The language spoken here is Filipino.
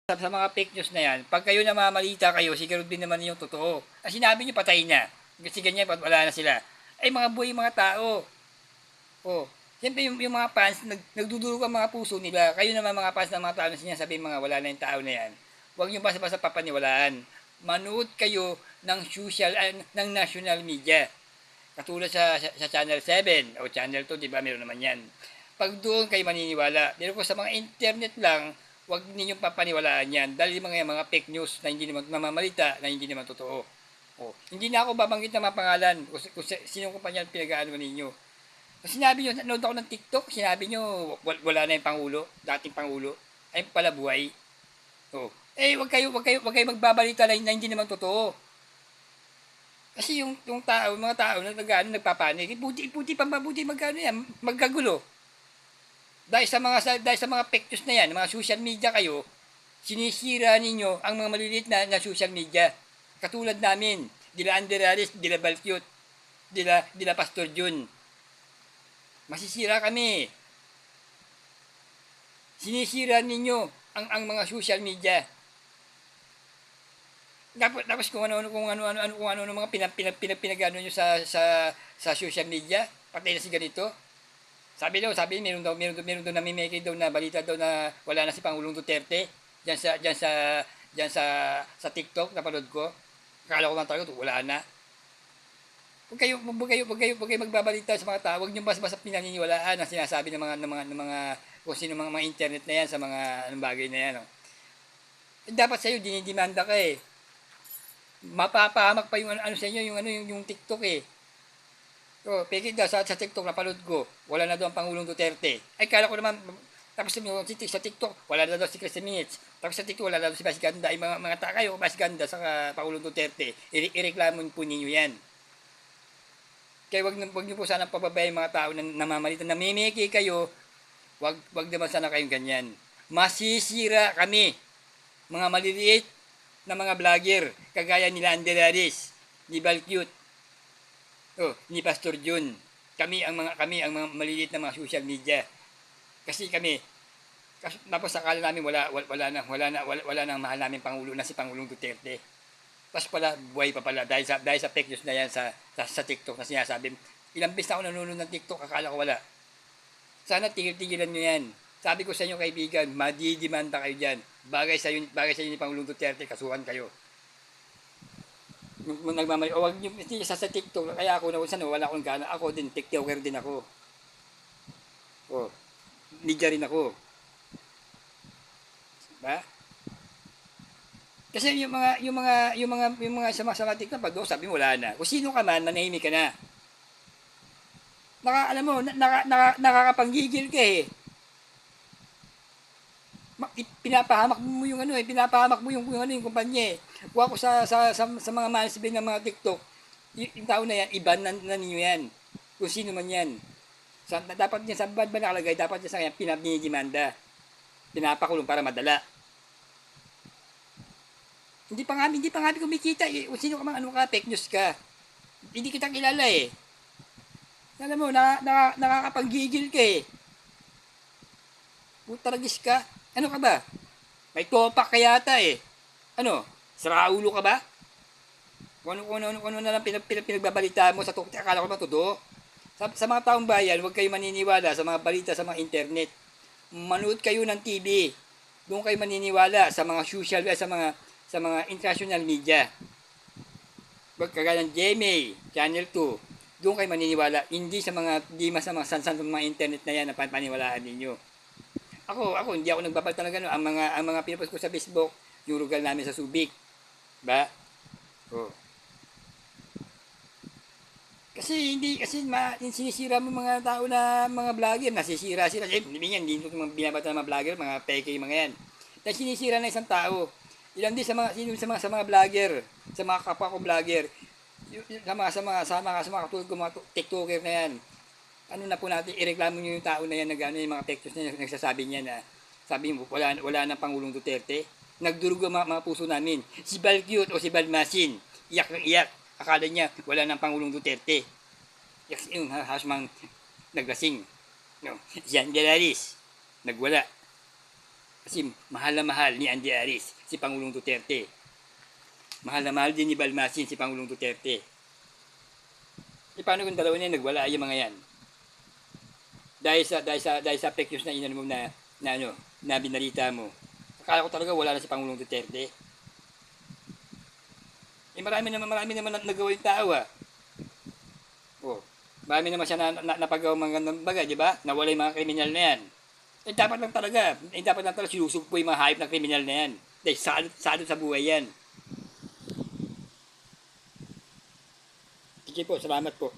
sa mga fake news na yan, pag kayo namamalita kayo, siguro din naman yung totoo. Ang sinabi nyo, patay na. Kasi ganyan, wala na sila. Ay, mga buhay mga tao. Oh, siyempre yung mga fans, nagdudurog ang mga puso nila. Kayo naman mga fans ng mga tao na sinasabi mga wala na yung tao na yan. Huwag nyo basta-basta papaniwalaan. Manood kayo ng ng national media. Katulad sa Channel 7 o Channel 2, di ba? Meron naman yan. Pag doon kayo maniniwala. Pero kung sa mga internet lang, huwag ninyong papaniwalaan yan. Dahil yung mga fake news na hindi naman mamamalita, na hindi naman totoo. Oh, hindi na ako babanggit ng mga pangalan kung sino kumpanya pinag-aano ninyo. Sinabi nyo, nanood ako ng TikTok, sinabi nyo, wala na yung Pangulo, dating Pangulo. Ay pala buhay. Oh. Eh, wag kayo magbabalita na hindi naman totoo. Kasi yung tao, mga tao na nagpapanik, iputi pa mabuti magkano yan, magkagulo. Dahil sa mga fake news na yan, mga social media kayo, sinisira ninyo ang mga maliliit na social media. Katulad namin, dila Anderalis, dila Balkyot, dila Pastor Jun. Masisira kami. Sinisira ninyo ang mga social media. Tapos kung ano mga pinagano nyo sa social media, patay na si ganito. Sabi meron daw namimeke daw na balita daw na wala na si Pangulong Duterte diyan sa TikTok napanood ko. Akala ko man talaga wala na. Huwag kayo magbabalita sa mga tao. Huwag niyo basta pinaniniwalaan ang sinasabi ng mga kung sino mga internet na yan sa mga bagay na yan. Oh. Dapat sa'yo dinidemanda ka eh. Mapapahamak pa yung ano sa inyo, yung TikTok eh. So, peki daw sa TikTok napanood ko, wala na daw ang Pangulong Duterte. Ay kala ko naman tapos sa TikTok, wala na daw si Chris Minutes. Tapos sa TikTok, wala na daw si Bas Ganda. Ay mga kayo, Bas Ganda sa Pangulong Duterte. Ireklamo po ninyo yan. Kaya wag niyo po sana pababayaan mga tao na namamalitan. Namimiki kayo, wag naman sana kayong ganyan. Masisira kami. Mga maliliit na mga vlogger, kagaya nila Andelaris, ni Balkyut, ni Pastor Jun. Kami ang mga maliliit na mga social media. Kasi tapos sakala namin wala nang mahal namin Pangulo na si Pangulong Duterte. Tapos pala, buhay pa pala dahil sa fake news na yan sa TikTok na sinasabi. Ilang beses na ako nanonood ng TikTok, akala ko wala. Sana tigil-tigilan nyo yan. Sabi ko sa inyo kaibigan, madidimanda kayo dyan. Bagay sa inyo ni Pangulong Duterte, kasuhan kayo. Nagmamali, o wag nyo, sa TikTok, kaya ako wala akong gana. Ako din, TikToker din ako. O, media rin ako. Diba? Kasi yung mga sama TikTok pag sabi mo wala na. Kung sino ka man, manahimik ka na. Alam mo, nakakapanggigil ka eh. Pinapahamak mo yung kumpanya eh. Kuha ko sa mga management ng mga TikTok, yung tao na yan, iba na ninyo yan. Kung sino man yan. Dapat niya sa bad ba nakalagay, dapat niya sa kanya pinabinidimanda. Pinapakulong para madala. Hindi pa nga kumikita eh. Kung sino ka man, fake news ka. Hindi kita kilala eh. Alam mo, nakakapanggigil ka eh. Putaragis ka. Ano ka ba? May topak ka yata eh. Ano? Saraulo ka ba? Kung ano na lang pinagbabalita mo sa tukti, akala ko ba totoo? Sa mga taong bayan, huwag kayo maniniwala sa mga balita sa mga internet. Manood kayo ng TV. Doon kayo maniniwala sa mga sa mga international media. Kagaya ng GMA, Channel 2, doon kayo maniniwala. Hindi sa mga sansan ng mga internet na yan na paniwalaan ninyo. Ako hindi ako nagbabalita ng gano'n. Ang mga pinupost ko sa Facebook, yung lugar namin sa Subic. Ba? Oh. Kasi sinisira mo mga tao na mga vlogger, nasisira sila. Hindi ito binabata ng mga vlogger, mga peke mga yan. Dahil sinisira na isang tao. Ilan din sa mga vlogger, sa mga kapwa ko vlogger, sa mga katulad ko mga TikToker na yan. Ano na po natin, ireklamo nyo yung tao na yan, yung mga pektos na nagsasabi niya na, sabi mo, wala na Pangulong Duterte. Nagdurugo mga puso namin. Si Balkyut o si Balmasin, iyak ng iyak. Akala niya, wala na Pangulong Duterte. Yung hasmang naglasing. No. Si Angelaris, nagwala. Kasi mahal na mahal ni Andy Aris si Pangulong Duterte. Mahal na mahal din ni Balmasin si Pangulong Duterte. E paano kung dalawa niya nagwala yung mga yan? Dahil sa fake news na inan mo na binalita mo. Akala ko talaga wala na si Pangulong Duterte. Eh marami naman nagawa yung tao ah. Oh, marami naman siya napagawa mga bagay, di ba? Nawala yung mga kriminal na yan. Dapat lang talaga sinusugpo yung mga hayop ng kriminal na yan. Dahil sadot sa buhay yan. Sige po, salamat po.